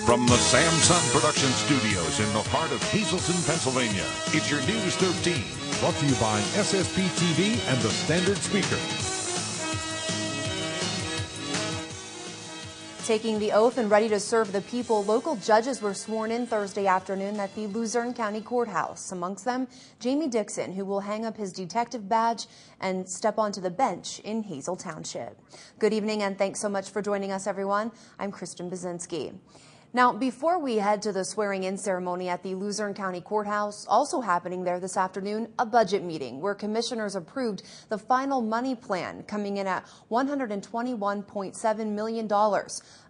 From the Samson Production Studios in the heart of Hazleton, Pennsylvania, it's your News 13. Brought to you by SSP TV and the Standard Speaker. Taking the oath and ready to serve the people, local judges were sworn in Thursday afternoon at the Luzerne County Courthouse. Amongst them, Jamie Dixon, who will hang up his detective badge and step onto the bench in Hazel Township. Good evening and thanks so much for joining us, everyone. I'm Kristen Bazinski. Now, before we head to the swearing-in ceremony at the Luzerne County Courthouse, also happening there this afternoon, a budget meeting where commissioners approved the final money plan, coming in at $121.7 million,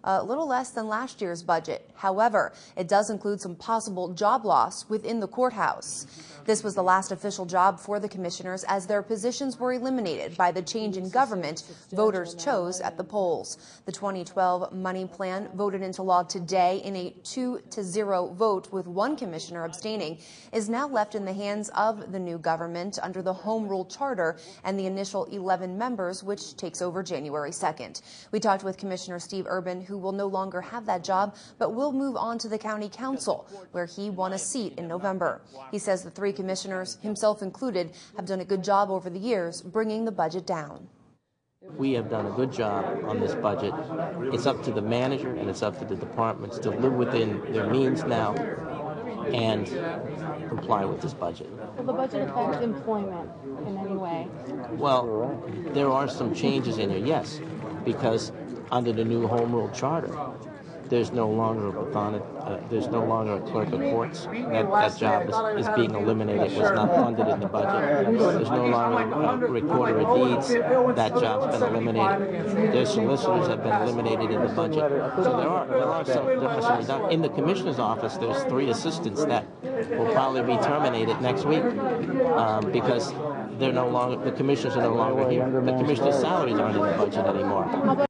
a little less than last year's budget. However, it does include some possible job loss within the courthouse. This was the last official job for the commissioners as their positions were eliminated by the change in government voters chose at the polls. The 2012 money plan voted into law today in a 2-0 vote with one commissioner abstaining is now left in the hands of the new government under the Home Rule Charter and the initial 11 members, which takes over January 2nd. We talked with Commissioner Steve Urban, who will no longer have that job, but will move on to the County Council, where he won a seat in November. He says the three commissioners, himself included, have done a good job over the years bringing the budget down. We have done a good job on this budget. It's up to the manager and it's up to the departments to live within their means now and comply with this budget. Will the budget affect employment in any way? Well, there are some changes in here, yes, because under the new Home Rule Charter, there's no longer a clerk of courts. That job is being eliminated. It was not funded in the budget. There's no longer a recorder of deeds. That job's been eliminated. Their solicitors have been eliminated in the budget. So there are some in the commissioner's office. There's 3 assistants that will probably be terminated next week because the commissioners are no longer here. The commissioner's salaries aren't in the budget anymore.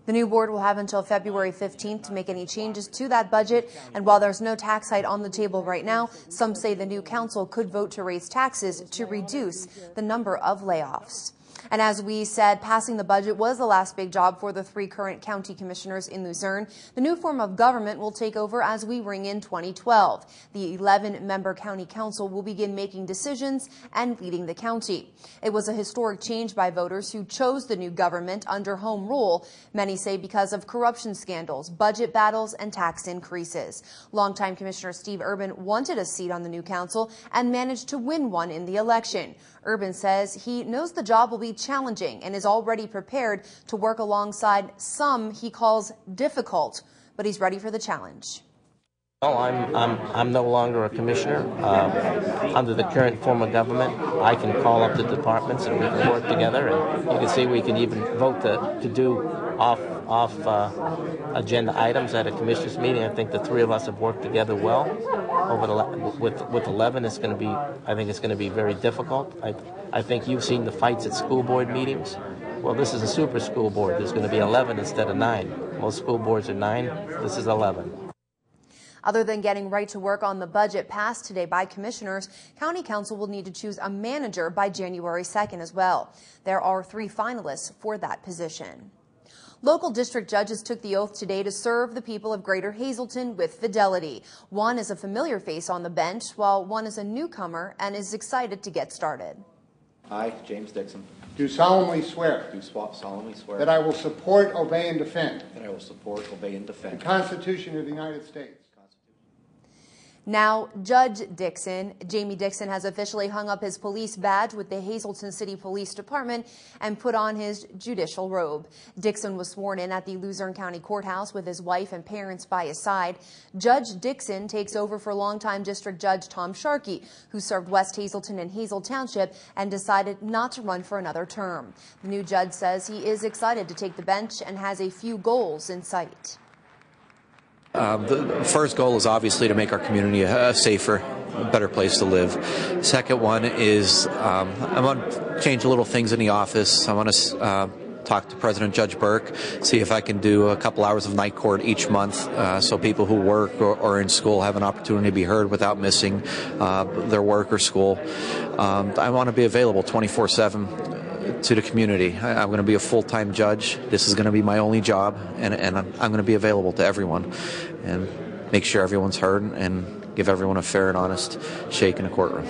The new board will have until February 15th to make any changes to that budget. And while there's no tax hike on the table right now, some say the new council could vote to raise taxes to reduce the number of layoffs. And as we said, passing the budget was the last big job for the 3 current county commissioners in Luzerne. The new form of government will take over as we ring in 2012. The 11-member county council will begin making decisions and leading the county. It was a historic change by voters who chose the new government under home rule, many say because of corruption scandals, budget battles, and tax increases. Longtime Commissioner Steve Urban wanted a seat on the new council and managed to win one in the election. Urban says he knows the job will be challenging and is already prepared to work alongside some he calls difficult, but he's ready for the challenge. Well, I'm no longer a commissioner. Under the current form of government, I can call up the departments and we can work together. And you can see we can even vote to do off agenda items at a commissioners meeting. I think the 3 of us have worked together well. With 11, I think it's going to be very difficult. I think you've seen the fights at school board meetings. Well, this is a super school board. There's going to be 11 instead of 9. Most school boards are 9. This is 11. Other than getting right to work on the budget passed today by commissioners, County Council will need to choose a manager by January 2nd as well. There are 3 finalists for that position. Local district judges took the oath today to serve the people of Greater Hazleton with fidelity. One is a familiar face on the bench, while one is a newcomer and is excited to get started. I, James Dixon, do solemnly swear that I will support, obey, and defend the Constitution of the United States. Now, Judge Dixon, Jamie Dixon, has officially hung up his police badge with the Hazleton City Police Department and put on his judicial robe. Dixon was sworn in at the Luzerne County Courthouse with his wife and parents by his side. Judge Dixon takes over for longtime District Judge Tom Sharkey, who served West Hazleton and Hazel Township and decided not to run for another term. The new judge says he is excited to take the bench and has a few goals in sight. The first goal is obviously to make our community a safer, a better place to live. Second one is I want to change little things in the office. I want to talk to President Judge Burke, see if I can do a couple hours of night court each month so people who work or in school have an opportunity to be heard without missing their work or school. I want to be available 24/7 to the community. I'm going to be a full-time judge. This is going to be my only job, and I'm going to be available to everyone and make sure everyone's heard and give everyone a fair and honest shake in a courtroom.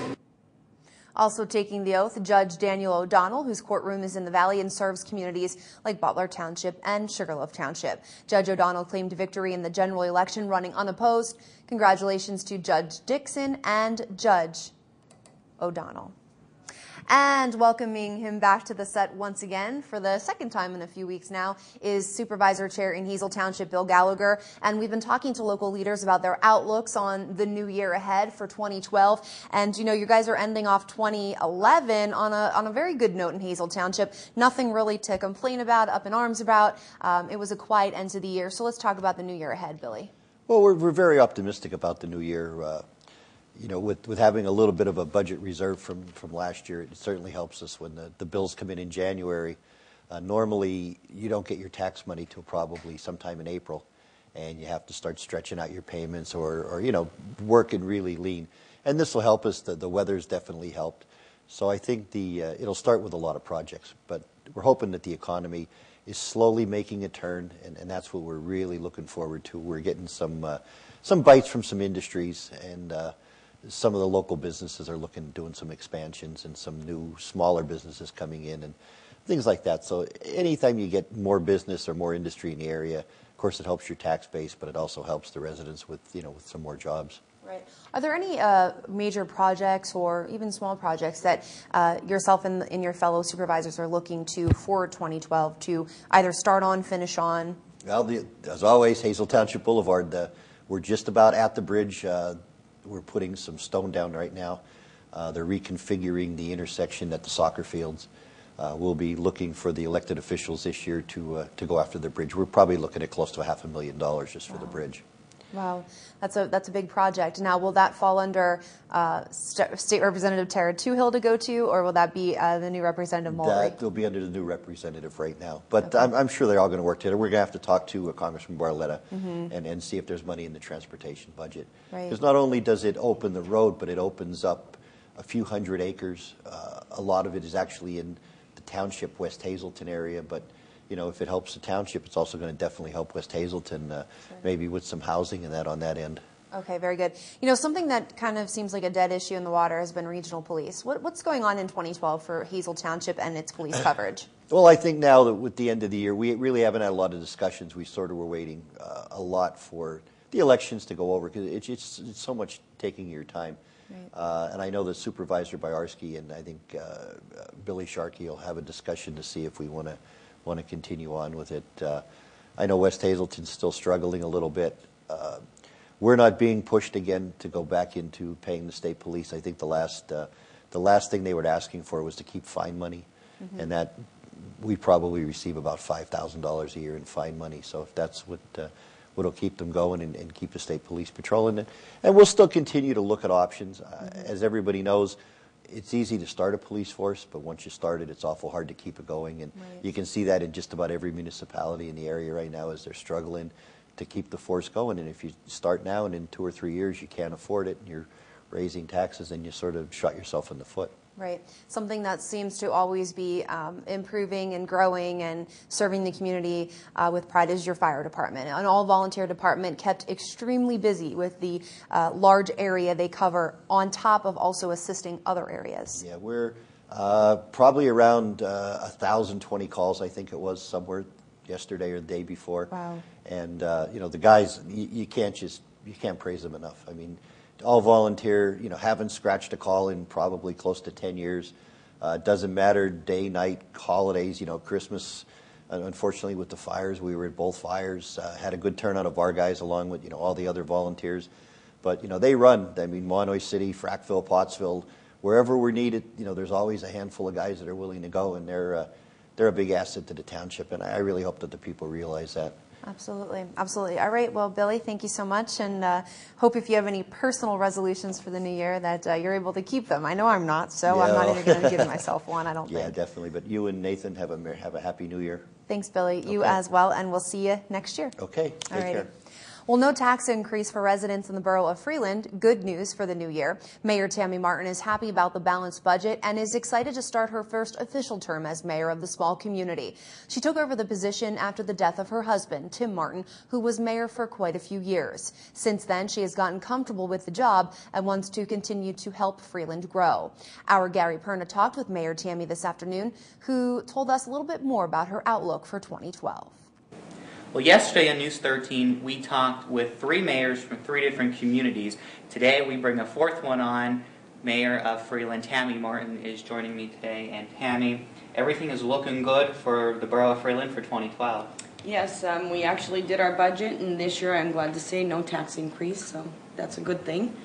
Also taking the oath, Judge Daniel O'Donnell, whose courtroom is in the Valley and serves communities like Butler Township and Sugarloaf Township. Judge O'Donnell claimed victory in the general election, running unopposed. Congratulations to Judge Dixon and Judge O'Donnell. And welcoming him back to the set once again for the second time in a few weeks now is Supervisor Chair in Hazle Township, Bill Gallagher. And we've been talking to local leaders about their outlooks on the new year ahead for 2012. And, you know, you guys are ending off 2011 on a very good note in Hazle Township. Nothing really to complain about, up in arms about. It was a quiet end to the year. So let's talk about the new year ahead, Billy. Well, we're very optimistic about the new year. You know, with having a little bit of a budget reserve from last year, it certainly helps us when the bills come in January. Normally, you don't get your tax money till probably sometime in April, and you have to start stretching out your payments or you know, working really lean. And this will help us. The weather's definitely helped. So I think it'll start with a lot of projects, but we're hoping that the economy is slowly making a turn, and that's what we're really looking forward to. We're getting some bites from some industries, and some of the local businesses are doing some expansions, and some new smaller businesses coming in and things like that. So anytime you get more business or more industry in the area, of course it helps your tax base, but it also helps the residents with some more jobs. Right. Are there any major projects or even small projects that yourself and your fellow supervisors are looking to for 2012 to either start on, finish on? Well, as always, Hazle Township Boulevard, we're just about at the bridge. We're putting some stone down right now. They're reconfiguring the intersection at the soccer fields. We'll be looking for the elected officials this year to go after the bridge. We're probably looking at close to $500,000 just for the bridge. Wow, that's a big project. Now, will that fall under State Representative Tara Toohill to go to, or will that be the new Representative Mulry? That will be under the new representative right now. But okay. I'm sure they're all going to work together. We're going to have to talk to Congressman Barletta and see if there's money in the transportation budget. Right. Because not only does it open the road, but it opens up a few hundred acres. A lot of it is actually in the township, West Hazleton area, but you know, if it helps the township, it's also going to definitely help West Hazleton, sure. Maybe with some housing and that on that end. Okay, very good. You know, something that kind of seems like a dead issue in the water has been regional police. What's going on in 2012 for Hazle Township and its police coverage? Well, I think now that with the end of the year, we really haven't had a lot of discussions. We sort of were waiting a lot for the elections to go over because it's so much taking your time. Right. And I know that Supervisor Byarski and I think Billy Sharkey will have a discussion to see if we want to continue on with it. I know West Hazleton's still struggling a little bit. We're not being pushed again to go back into paying the state police. I think the last thing they were asking for was to keep fine money, and that we probably receive about $5,000 a year in fine money. So if that's what'll keep them going and keep the state police patrolling it, and we'll still continue to look at options. As everybody knows, it's easy to start a police force, but once you start it, it's awful hard to keep it going. And right. You can see that in just about every municipality in the area right now as they're struggling to keep the force going. And if you start now and in 2 or 3 years you can't afford it and you're raising taxes, then you sort of shot yourself in the foot. Right. Something that seems to always be improving and growing and serving the community with pride is your fire department. An all-volunteer department kept extremely busy with the large area they cover on top of also assisting other areas. Yeah, we're probably around 1,020 calls, I think it was, somewhere yesterday or the day before. Wow. And, you know, the guys, you can't praise them enough. I mean, all volunteer, you know, haven't scratched a call in probably close to 10 years. Doesn't matter, day, night, holidays, you know, Christmas. Unfortunately, with the fires, we were at both fires. Had a good turnout of our guys along with, you know, all the other volunteers. But, you know, they run. I mean, Monoy City, Frackville, Pottsville, wherever we're needed, you know, there's always a handful of guys that are willing to go, and they're a big asset to the township, and I really hope that the people realize that. Absolutely. Absolutely. All right. Well, Billy, thank you so much, and hope if you have any personal resolutions for the new year that you're able to keep them. I know I'm not, so yeah. I'm not even going to give myself one, I don't think. Yeah, definitely. But you and Nathan have a happy new year. Thanks, Billy. You as well, and we'll see you next year. Okay. Take care. Well, no tax increase for residents in the borough of Freeland. Good news for the new year. Mayor Tammy Martin is happy about the balanced budget and is excited to start her first official term as mayor of the small community. She took over the position after the death of her husband, Tim Martin, who was mayor for quite a few years. Since then, she has gotten comfortable with the job and wants to continue to help Freeland grow. Our Gary Perna talked with Mayor Tammy this afternoon, who told us a little bit more about her outlook for 2012. Well, yesterday on News 13, we talked with 3 mayors from 3 different communities. Today, we bring a 4th one on. Mayor of Freeland, Tammy Martin, is joining me today. And Tammy, everything is looking good for the borough of Freeland for 2012. Yes, we actually did our budget, and this year, I'm glad to say, no tax increase, so that's a good thing.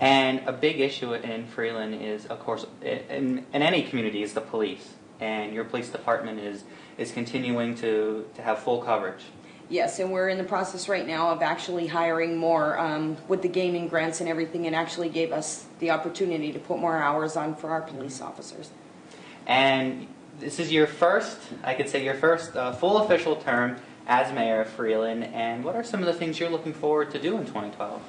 And a big issue in Freeland is, of course, in any community, is the police. And your police department is continuing to have full coverage. Yes, and we're in the process right now of actually hiring more with the gaming grants and everything, and actually gave us the opportunity to put more hours on for our police officers. And this is your first, I could say, your first full official term as mayor of Freeland. And what are some of the things you're looking forward to do in 2012?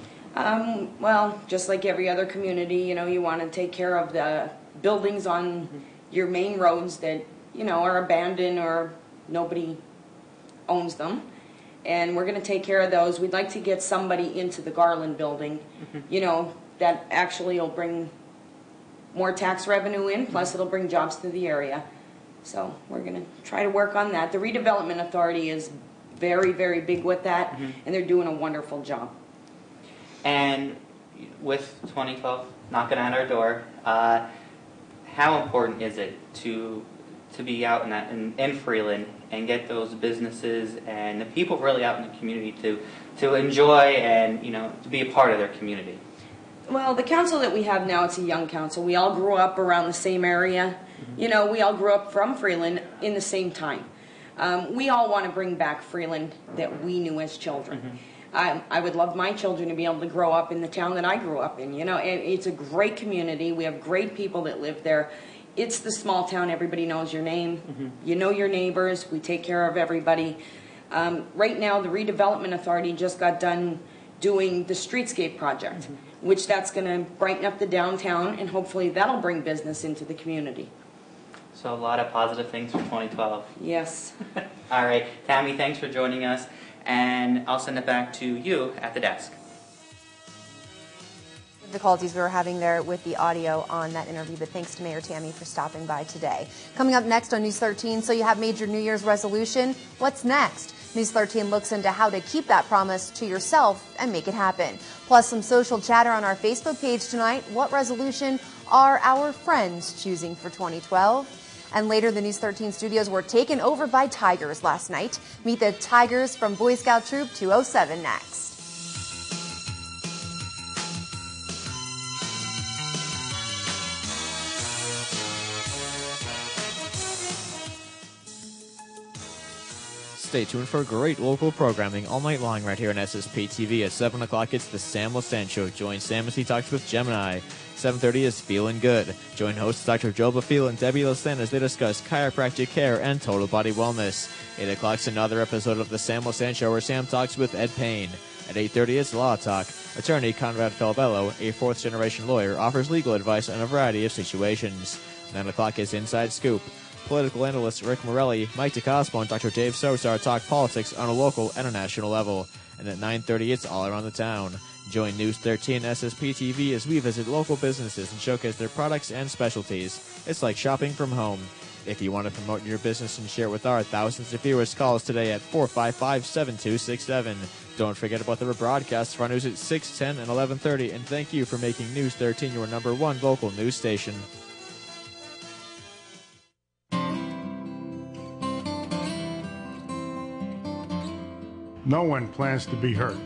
Well, just like every other community, you want to take care of the buildings on your main roads that, are abandoned or nobody owns them. And we're going to take care of those. We'd like to get somebody into the Garland building, that actually will bring more tax revenue in, plus it'll bring jobs to the area. So we're going to try to work on that. The Redevelopment Authority is very, very big with that, and they're doing a wonderful job. And with 2012 knocking on our door, how important is it to be out in Freeland and get those businesses and the people really out in the community to enjoy and to be a part of their community? Well, the council that we have now, it's a young council. We all grew up around the same area. We all grew up from Freeland in the same time. We all want to bring back Freeland that we knew as children. I would love my children to be able to grow up in the town that I grew up in. It's a great community. We have great people that live there. It's the small town. Everybody knows your name. You know your neighbors. We take care of everybody. Right now, the Redevelopment Authority just got done doing the streetscape project, which that's going to brighten up the downtown, and hopefully that'll bring business into the community. So a lot of positive things for 2012. Yes. All right. Tammy, thanks for joining us. And I'll send it back to you at the desk. Difficulties we were having there with the audio on that interview, but thanks to Mayor Tammy for stopping by today. Coming up next on News 13, so you have made your New Year's resolution. What's next? News 13 looks into how to keep that promise to yourself and make it happen. Plus some social chatter on our Facebook page tonight. What resolution are our friends choosing for 2012? And later, the News 13 studios were taken over by tigers last night. Meet the Tigers from Boy Scout Troop 207 next. Stay tuned for great local programming all night long right here on SSP TV. At 7 o'clock, it's the Sam Lasan Show. Join Sam as he talks with Gemini. 7:30 is Feeling Good. Join hosts Dr. Joe Bafil and Debbie Lasan as they discuss chiropractic care and total body wellness. 8 o'clock's another episode of the Sam Lasan Show where Sam talks with Ed Payne. At 8:30, it's Law Talk. Attorney Conrad Falvello, a fourth-generation lawyer, offers legal advice on a variety of situations. 9 o'clock is Inside Scoop. Political analysts Rick Morelli, Mike DeCosmo, and Dr. Dave Sosar talk politics on a local and a national level. And at 9:30, it's All Around the Town. Join News 13 SSP TV as we visit local businesses and showcase their products and specialties. It's like shopping from home. If you want to promote your business and share with our thousands of viewers, call us today at 455-7267. Don't forget about the rebroadcasts for our news at 6, 10, and 11:30. And thank you for making News 13 your #1 local news station. No one plans to be hurt.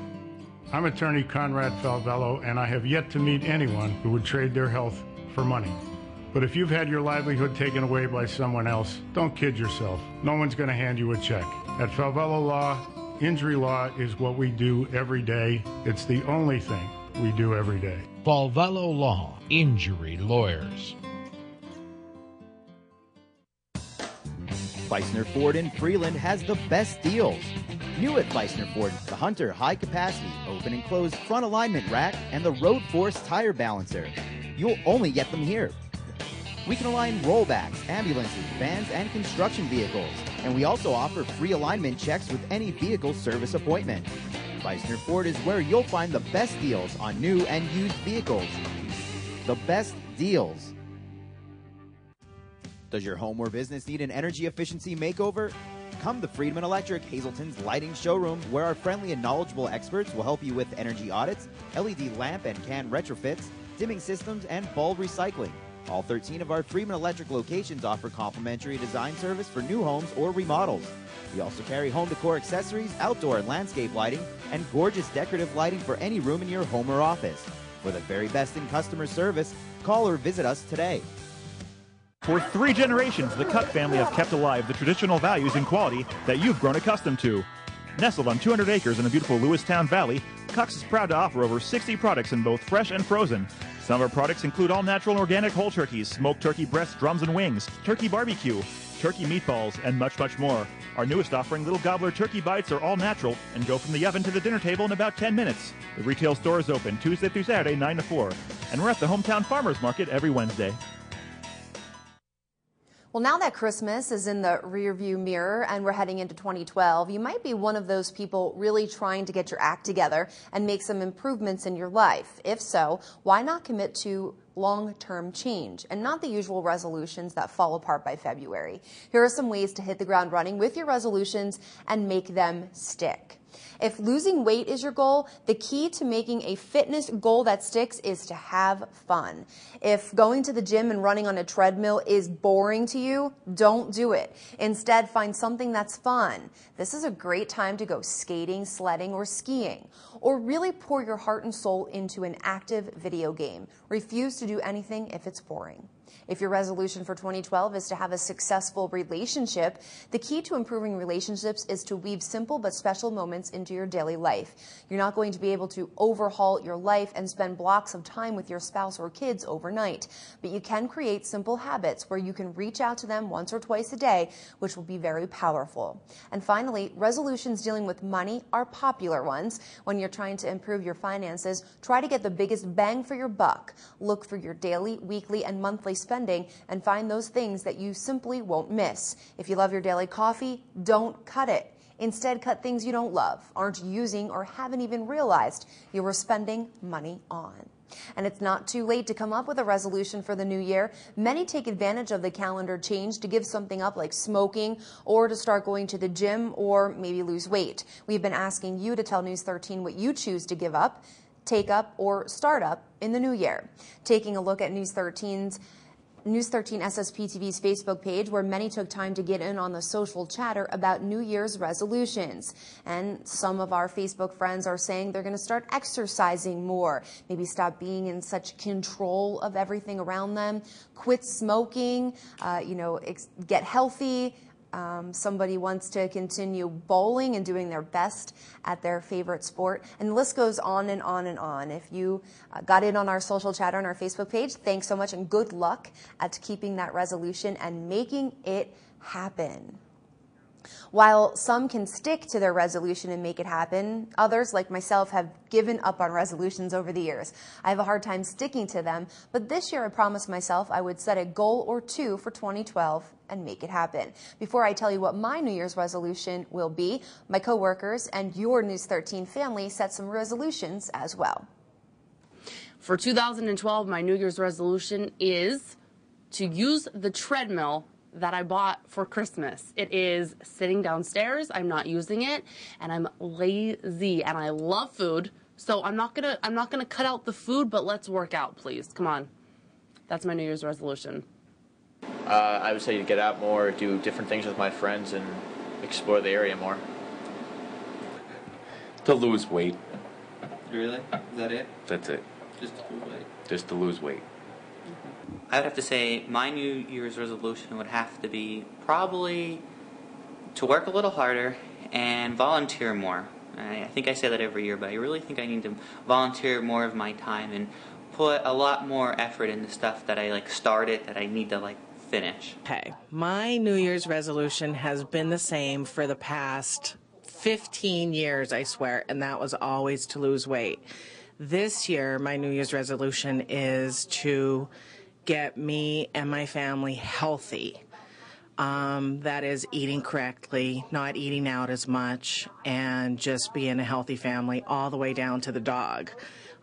I'm attorney Conrad Falvello, and I have yet to meet anyone who would trade their health for money. But if you've had your livelihood taken away by someone else, don't kid yourself. No one's going to hand you a check. At Falvello Law, injury law is what we do every day. It's the only thing we do every day. Falvello Law, injury lawyers. Beisner Ford in Freeland has the best deals. New at Feisner Ford, the Hunter High Capacity Open and Closed Front Alignment Rack and the Road Force Tire Balancer. You'll only get them here. We can align rollbacks, ambulances, vans, and construction vehicles. And we also offer free alignment checks with any vehicle service appointment. Feisner Ford is where you'll find the best deals on new and used vehicles. The best deals. Does your home or business need an energy efficiency makeover? Come to Friedman Electric, Hazleton's lighting showroom, where our friendly and knowledgeable experts will help you with energy audits, LED lamp and can retrofits, dimming systems, and bulb recycling. All 13 of our Friedman Electric locations offer complimentary design service for new homes or remodels. We also carry home decor accessories, outdoor and landscape lighting, and gorgeous decorative lighting for any room in your home or office. For the very best in customer service, call or visit us today. For 3 generations, the Cup family have kept alive the traditional values and quality that you've grown accustomed to. Nestled on 200 acres in the beautiful Lewistown Valley, Cox is proud to offer over 60 products in both fresh and frozen. Some of our products include all natural and organic whole turkeys, smoked turkey breasts, drums and wings, turkey barbecue, turkey meatballs, and much, much more. Our newest offering, Little Gobbler Turkey Bites, are all natural and go from the oven to the dinner table in about 10 minutes. The retail store is open Tuesday through Saturday, 9 to 4. And we're at the Hometown Farmers Market every Wednesday. Well, now that Christmas is in the rearview mirror and we're heading into 2012, you might be one of those people really trying to get your act together and make some improvements in your life. If so, why not commit to long-term change and not the usual resolutions that fall apart by February? Here are some ways to hit the ground running with your resolutions and make them stick. If losing weight is your goal, the key to making a fitness goal that sticks is to have fun. If going to the gym and running on a treadmill is boring to you, don't do it. Instead, find something that's fun. This is a great time to go skating, sledding, or skiing. Or really pour your heart and soul into an active video game. Refuse to do anything if it's boring. If your resolution for 2012 is to have a successful relationship, the key to improving relationships is to weave simple but special moments into your daily life. You're not going to be able to overhaul your life and spend blocks of time with your spouse or kids overnight, but you can create simple habits where you can reach out to them once or twice a day, which will be very powerful. And finally, resolutions dealing with money are popular ones. When you're trying to improve your finances, try to get the biggest bang for your buck. Look for your daily, weekly, and monthly spending and find those things that you simply won't miss. If you love your daily coffee, don't cut it. Instead, cut things you don't love, aren't using, or haven't even realized you were spending money on. And it's not too late to come up with a resolution for the new year. Many take advantage of the calendar change to give something up like smoking or to start going to the gym or maybe lose weight. We've been asking you to tell News 13 what you choose to give up, take up, or start up in the new year. Taking a look at News 13 SSP TV's Facebook page, where many took time to get in on the social chatter about New Year's resolutions. And some of our Facebook friends are saying they're going to start exercising more, maybe stop being in such control of everything around them, quit smoking, get healthy. Somebody wants to continue bowling and doing their best at their favorite sport. And the list goes on and on and on. If you got in on our social chatter on our Facebook page, thanks so much and good luck at keeping that resolution and making it happen. While some can stick to their resolution and make it happen, others, like myself, have given up on resolutions over the years. I have a hard time sticking to them, but this year I promised myself I would set a goal or two for 2012 and make it happen. Before I tell you what my New Year's resolution will be, my coworkers and your News 13 family set some resolutions as well. For 2012, my New Year's resolution is to use the treadmill that I bought for Christmas. It is sitting downstairs. I'm not using it, and I'm lazy, and I love food. So I'm not gonna cut out the food, but let's work out, please. Come on. That's my New Year's resolution. I would say to get out more, do different things with my friends, and explore the area more. To lose weight. Really? Is that it? That's it. Just to lose weight? Just to lose weight. I would have to say my New Year's resolution would have to be probably to work a little harder and volunteer more. I think I say that every year, but I really think I need to volunteer more of my time and put a lot more effort into stuff that I started that I need to finish. Okay, my New Year's resolution has been the same for the past 15 years, I swear, and that was always to lose weight. This year, my New Year's resolution is to get me and my family healthy. That is eating correctly, not eating out as much, and just being a healthy family all the way down to the dog.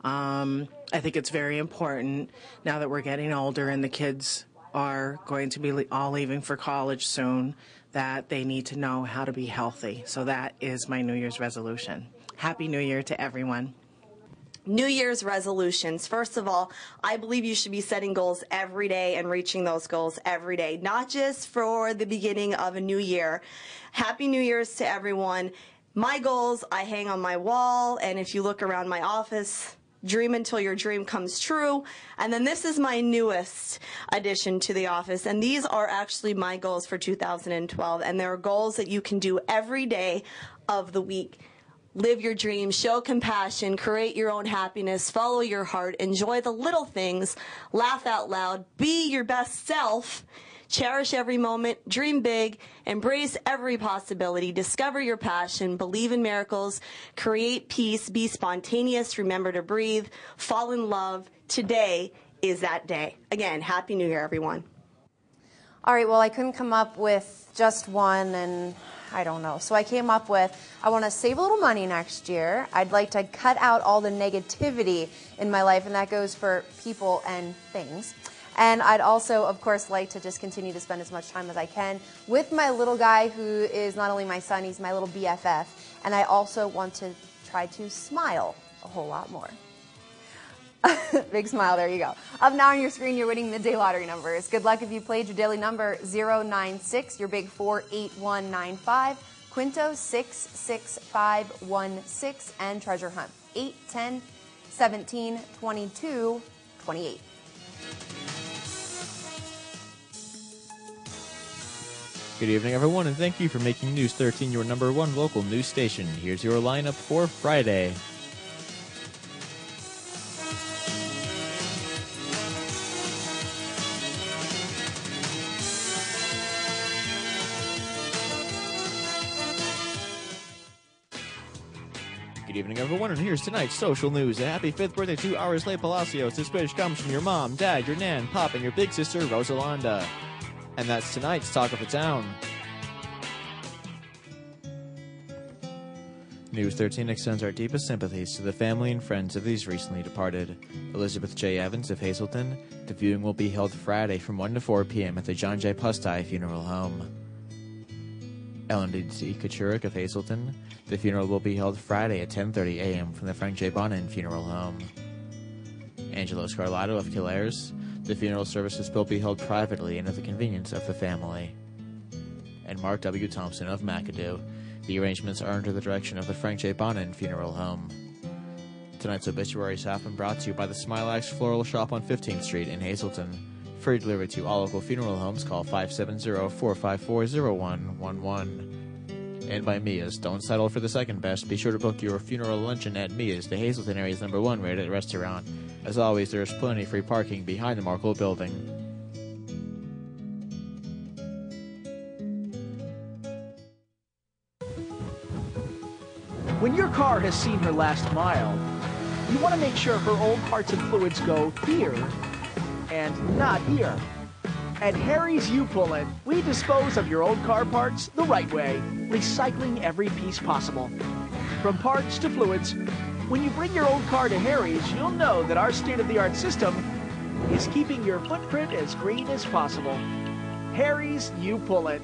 I think it's very important now that we're getting older and the kids are going to be all leaving for college soon, that they need to know how to be healthy. So that is my New Year's resolution. Happy New Year to everyone. New Year's resolutions. First of all, I believe you should be setting goals every day and reaching those goals every day, not just for the beginning of a new year. Happy New Year's to everyone. My goals I hang on my wall, and if you look around my office, dream until your dream comes true. And then this is my newest addition to the office, and these are actually my goals for 2012, and they're goals that you can do every day of the week. Live your dreams, show compassion, create your own happiness, follow your heart, enjoy the little things, laugh out loud, be your best self, cherish every moment, dream big, embrace every possibility, discover your passion, believe in miracles, create peace, be spontaneous, remember to breathe, fall in love. Today is that day. Again, Happy New Year, everyone. All right, well, I couldn't come up with just one, and I don't know. So I came up with, I want to save a little money next year. I'd like to cut out all the negativity in my life, and that goes for people and things. And I'd also, of course, like to just continue to spend as much time as I can with my little guy, who is not only my son, he's my little BFF. And I also want to try to smile a whole lot more. Big smile, there you go. Up now on your screen, you're winning midday lottery numbers. Good luck if you played your daily number 096, your big 48195, Quinto 66516, and Treasure Hunt 8, 10, 17, 22, 28. Good evening, everyone, and thank you for making News 13 your #1 local news station. Here's your lineup for Friday. Good evening, everyone, and here's tonight's social news. A happy 5th birthday to Arisley Palacios. This wish comes from your mom, dad, your nan, pop, and your big sister, Rosalanda. And that's tonight's Talk of the Town. News 13 extends our deepest sympathies to the family and friends of these recently departed. Elizabeth J. Evans of Hazleton. The viewing will be held Friday from 1 to 4 p.m. at the John J. Pustai Funeral Home. Ellen D. Kachurik of Hazleton. The funeral will be held Friday at 10:30 a.m. from the Frank J. Bonin Funeral Home. Angelo Scarlato of Killares. The funeral services will be held privately and at the convenience of the family. And Mark W. Thompson of McAdoo. The arrangements are under the direction of the Frank J. Bonin Funeral Home. Tonight's obituaries have been brought to you by the Smilax Floral Shop on 15th Street in Hazleton. For delivery to all local funeral homes, call 570-454-0111. And by Mia's. Don't settle for the second best. Be sure to book your funeral luncheon at Mia's, the Hazleton area's #1 rated restaurant. As always, there is plenty of free parking behind the Markle building. When your car has seen her last mile, you want to make sure her old parts and fluids go here and not here. At Harry's U-Pull-It, we dispose of your old car parts the right way, recycling every piece possible. From parts to fluids, when you bring your old car to Harry's, you'll know that our state-of-the-art system is keeping your footprint as green as possible. Harry's U-Pull-It.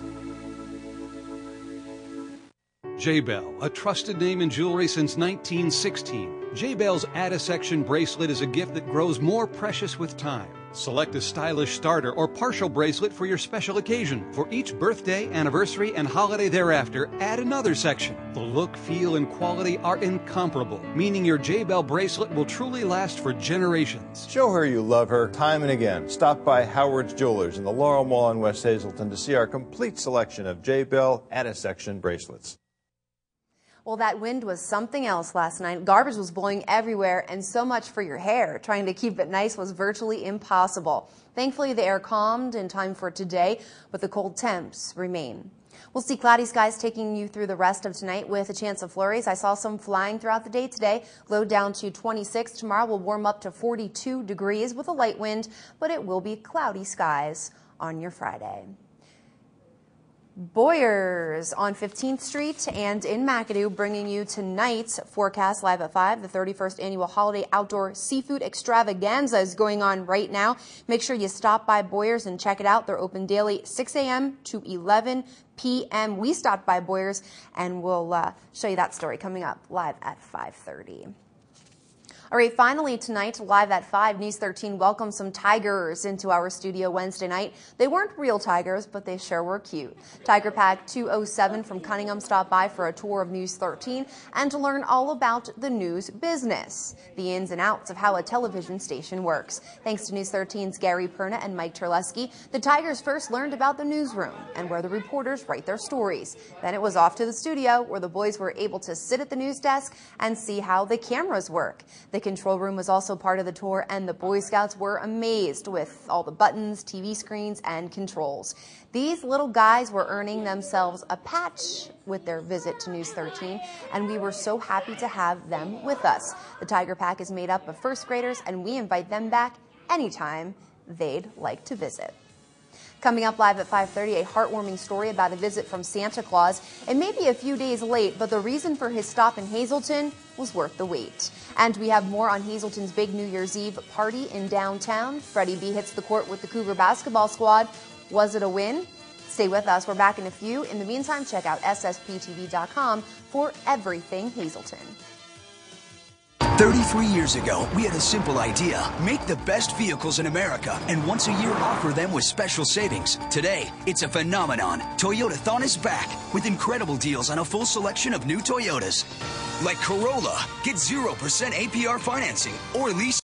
J-Bell, a trusted name in jewelry since 1916. J-Bell's Add-A-Section bracelet is a gift that grows more precious with time. Select a stylish starter or partial bracelet for your special occasion. For each birthday, anniversary, and holiday thereafter, add another section. The look, feel, and quality are incomparable, meaning your J-Bell bracelet will truly last for generations. Show her you love her time and again. Stop by Howard's Jewelers in the Laurel Mall in West Hazleton to see our complete selection of J-Bell Add-A-Section bracelets. Well, that wind was something else last night. Garbage was blowing everywhere, and so much for your hair. Trying to keep it nice was virtually impossible. Thankfully, the air calmed in time for today, but the cold temps remain. We'll see cloudy skies taking you through the rest of tonight with a chance of flurries. I saw some flying throughout the day today. Low down to 26. Tomorrow will warm up to 42 degrees with a light wind, but it will be cloudy skies on your Friday. Boyers on 15th Street and in McAdoo bringing you tonight's forecast live at 5. The 31st annual holiday outdoor seafood extravaganza is going on right now. Make sure you stop by Boyers and check it out. They're open daily 6 a.m. to 11 p.m. We stopped by Boyers and we'll show you that story coming up live at 5:30. All right, finally tonight, live at 5, News 13 welcomes some tigers into our studio Wednesday night. They weren't real tigers, but they sure were cute. Tiger Pack 207 from Cunningham stopped by for a tour of News 13 and to learn all about the news business, the ins and outs of how a television station works. Thanks to News 13's Gary Perna and Mike Terleski, the tigers first learned about the newsroom and where the reporters write their stories. Then it was off to the studio where the boys were able to sit at the news desk and see how the cameras work. The control room was also part of the tour, and the Boy Scouts were amazed with all the buttons, TV screens, and controls. These little guys were earning themselves a patch with their visit to News 13, and we were so happy to have them with us. The Tiger Pack is made up of first graders, and we invite them back anytime they'd like to visit. Coming up live at 5:30, a heartwarming story about a visit from Santa Claus. It may be a few days late, but the reason for his stop in Hazleton was worth the wait. And we have more on Hazleton's big New Year's Eve party in downtown. Freddie B hits the court with the Cougar basketball squad. Was it a win? Stay with us. We're back in a few. In the meantime, check out ssptv.com for everything Hazleton. 33 years ago, we had a simple idea. Make the best vehicles in America and once a year offer them with special savings. Today, it's a phenomenon. Toyotathon is back with incredible deals on a full selection of new Toyotas. Like Corolla, get 0% APR financing or lease